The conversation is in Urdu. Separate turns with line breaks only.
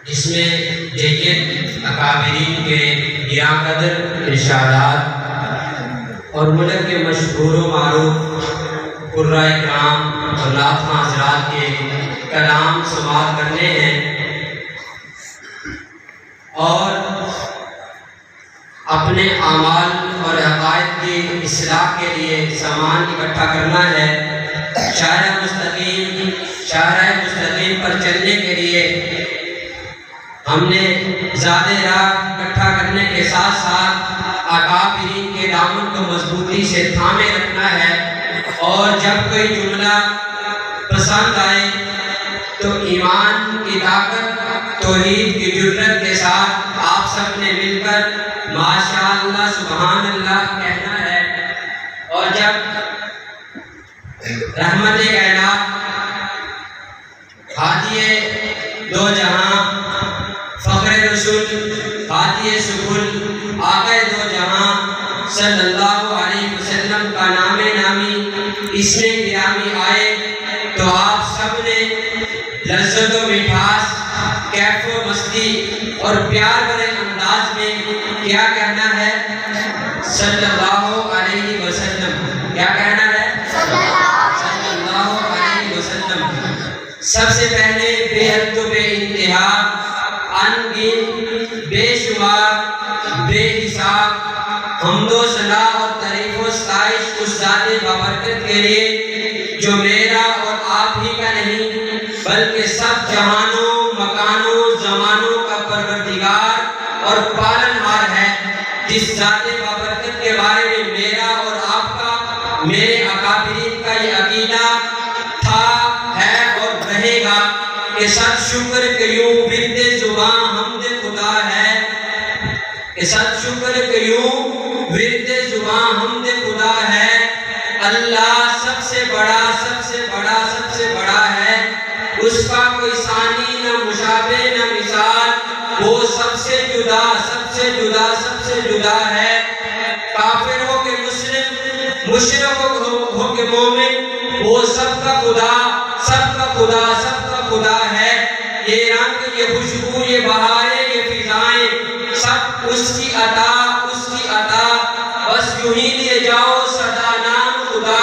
جس میں جید اکابرین کے گراں قدر ارشادات اور ملک کے مشہور و معروف قراء کرام اور نعتخواں حضرات کے کلام سماعت کرنے ہیں اور اپنے اعمال اور عقائد کی اصلاح کے لیے سامان اکٹھا کرنا ہے۔ شاہراہ مستقیم پر چلنے کے لیے ہم نے زیادہ راہ اکٹھا کرنے کے ساتھ ساتھ اکابرین کے دامن کو مضبوطی سے تھامے رکھنا ہے، اور جب کوئی جملہ پسند آئے تو ایمان کی طاقت، توحید کی جرت کے ساتھ آپ سب نے مل کر ماشاءاللہ سبحان اللہ کہنا ہے، اور جب رحمت کائنات ہادی دو جہاں فخر رسول ہادی سبل آقا دو جہاں صلی اللہ علیہ وسلم کا نام نامی اس میں گرامی آئے تو آپ سب نے لذت و مٹھاس، کیف و مستی اور پیار بھرے انداز میں کیا کہنا ہے؟ صلی اللہ علیہ وسلم۔ کیا کہنا ہے؟ صلی اللہ علیہ وسلم۔ سب سے پہلے بے حد و بے انتہا، ان گن، بے شمار، بے حساب حمد و ثنا اور تعریف و ستائش اس ذات بابرکت کے لیے جو میرا اور آپ ہی کا نہیں بلکہ سب جہانوں، مکانوں، زمانوں کا پروردگار اور پالنہار ہے، جس ذات بابرکت کے بارے میں میرا اور آپ کا، میرے اکابرین کا یہ عقیدہ تھا، ہے اور رہے گا کہ صد شکر کہ یوں ورد زباں حمد خدا ہے، کہ صد شکر کہ یوں ورد زباں حمد خدا ہے۔ اللہ سب سے بڑا، سب سے بڑا، سب سے بڑا ہے، اس کا کوئی ثانی نہ مشابہ نہ مثال، وہ سب سے جدا، سب سے جدا، سب سے جدا ہے۔ کافر ہو کہ مسلم، مشرک ہو کہ مومن، وہ سب کا خدا، سب کا خدا، سب کا خدا ہے۔ یہ رنگ، یہ خوشبو، یہ بہاریں، یہ فضائیں سب اس کی عطا، اس کی عطا، بس یوں ہی لیے جاؤ صدا نام خدا